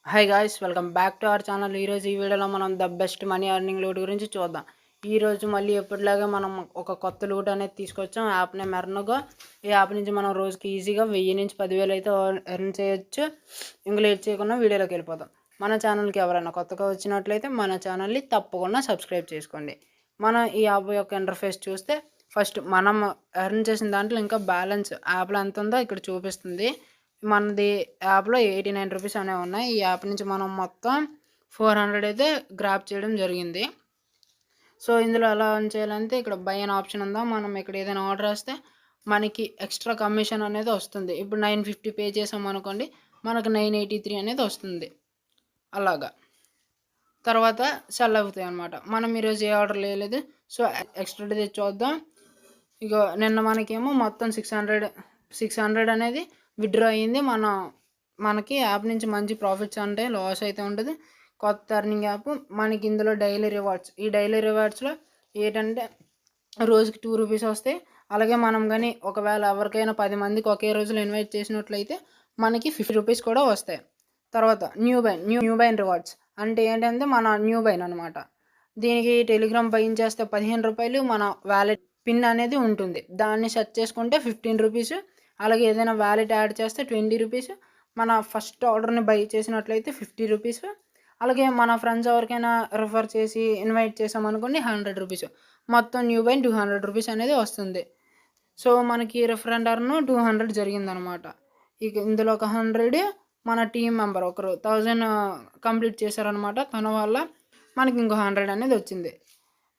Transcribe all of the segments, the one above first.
Hi guys welcome back to our channel. ఈరోజు ఈ వీడియోలో మనం the best money earning loot గురించి చూద్దాం. ఈరోజు మళ్ళీ ఎప్పటిలాగా మనం ఒక కొత్త లూట్ అనేది తీసుకొచ్చాం. App name EarnGo. ఈ యాప్ నుంచి మనం రోజుకి ఈజీగా 1000 నుంచి 10,000 అయితే ఎర్న్ చేయొచ్చు. ఇంకా లేట్ చేయకుండా వీడియోలోకి వెళ్ళిపోదాం. మన ఛానల్కి ఎవరైనా కొత్తగా వచ్చినట్లయితే మన ఛానల్ని తప్పకుండా సబ్స్క్రైబ్ చేసుకోండి. మనం ఈ యాప్ యొక్క ఇంటర్ఫేస్ చూస్తే ఫస్ట్ మనం ఎర్న్ చేసిన దాంట్లో ఇంకా బ్యాలెన్స్ యాప్లో ఎంత ఉందో ఇక్కడ చూపిస్తుంది. మనది యాప్లో 89 రూపీస్ అనేవి ఉన్నాయి. ఈ యాప్ నుంచి మనం మొత్తం 400 అయితే గ్రాప్ చేయడం జరిగింది. సో ఇందులో ఎలా ఎర్న్ చేయాలంటే ఇక్కడ బై అనే ఆప్షన్ ఉందా, మనం ఇక్కడ ఏదైనా ఆర్డర్ వేస్తే మనకి ఎక్స్ట్రా కమిషన్ అనేది వస్తుంది. ఇప్పుడు 950 పే చేసాం అనుకోండి, మనకు 983 అనేది వస్తుంది. అలాగా తర్వాత సెల్ అవుతాయి అన్నమాట. మనం ఈరోజు ఏ ఆర్డర్ లేదు. సో ఎక్స్ట్రా తెచ్చి చూద్దాం. ఇగో నిన్న మనకేమో మొత్తం 600 అనేది విత్డ్రా అయ్యింది. మనకి యాప్ నుంచి మంచి ప్రాఫిట్స్ అంటే లాస్ అయితే ఉంటుంది. కొత్త ఎర్నింగ్ యాప్. మనకి ఇందులో డైలీ రివార్డ్స్, ఈ డైలీ రివార్డ్స్లో ఏంటంటే రోజుకి 2 రూపీస్ వస్తాయి. అలాగే మనం కానీ ఒకవేళ ఎవరికైనా 10 మందికి ఒకే రోజులో ఇన్వైట్ చేసినట్లయితే మనకి 50 రూపీస్ కూడా వస్తాయి. తర్వాత న్యూ బైన్ రివార్డ్స్ అంటే ఏంటంటే మన న్యూ బైన్ అనమాట. దీనికి టెలిగ్రామ్ బైన్ చేస్తే 15 రూపాయలు మన వ్యాలెట్ పిన్ అనేది ఉంటుంది. దాన్ని సెర్చ్ చేసుకుంటే 15 రూపీస్. అలాగే ఏదైనా వ్యాలెట్ యాడ్ చేస్తే 20 రూపీస్. మన ఫస్ట్ ఆర్డర్ని బై చేసినట్లయితే 50 రూపీస్. అలాగే మన ఫ్రెండ్స్ ఎవరికైనా రిఫర్ చేసి ఇన్వైట్ చేసామనుకోండి 100 రూపీస్. మొత్తం న్యూ బైన్ 200 రూపీస్ అనేది వస్తుంది. సో మనకి రిఫరెండ్ అర్న్ 200 జరిగిందనమాట. ఇక ఇందులో ఒక 100 మన టీం మెంబర్ ఒకరు 1000 కంప్లీట్ చేశారనమాట. తన వల్ల మనకి ఇంకో 100 అనేది వచ్చింది.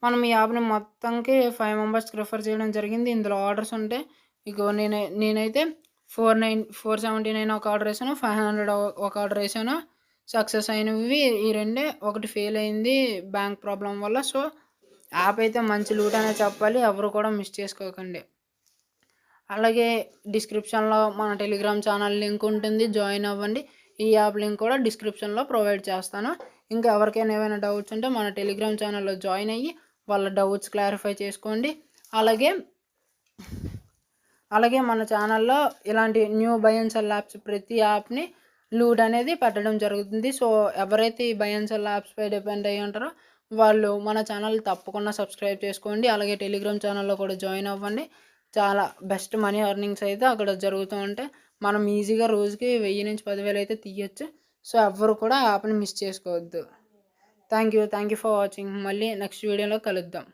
మనం ఈ యాప్ని మొత్తంకి 5 మెంబర్స్కి రిఫర్ చేయడం జరిగింది. ఇందులో ఆర్డర్స్ ఉంటే ఇగో నేనైతే 479 ఒక ఆర్డర్ వేసాను, 500 ఒక ఆర్డర్ వేసాను. సక్సెస్ అయినవి ఈ రెండే. ఒకటి ఫెయిల్ అయింది బ్యాంక్ ప్రాబ్లం వల్ల. సో యాప్ అయితే మంచి లూట్ అనే చెప్పాలి. ఎవరు కూడా మిస్ చేసుకోకండి. అలాగే డిస్క్రిప్షన్లో మన టెలిగ్రామ్ ఛానల్ లింక్ ఉంటుంది, జాయిన్ అవ్వండి. ఈ యాప్ లింక్ కూడా డిస్క్రిప్షన్లో ప్రొవైడ్ చేస్తాను. ఇంకా ఎవరికైనా ఏమైనా డౌట్స్ ఉంటే మన టెలిగ్రామ్ ఛానల్లో జాయిన్ అయ్యి వాళ్ళ డౌట్స్ క్లారిఫై చేసుకోండి. అలాగే మన ఛానల్లో ఇలాంటి new by and cell apps ప్రతి యాప్ని లూట్ అనేది పెట్టడం జరుగుతుంది. సో ఎవరైతే ఈ బై అండ్ సెల్ యాప్స్పై డిపెండ్ అయ్యి ఉంటారో వాళ్ళు మన ఛానల్ తప్పకుండా సబ్స్క్రైబ్ చేసుకోండి. అలాగే టెలిగ్రామ్ ఛానల్లో కూడా జాయిన్ అవ్వండి. చాలా బెస్ట్ మనీ ఎర్నింగ్స్ అయితే అక్కడ జరుగుతూ ఉంటాయి. మనం ఈజీగా రోజుకి 1000 నుంచి 10,000 అయితే తీయచ్చు. సో ఎవ్వరు కూడా యాప్ని మిస్ చేసుకోవద్దు. Thank you for watching. మళ్ళీ నెక్స్ట్ వీడియోలో కలుద్దాం.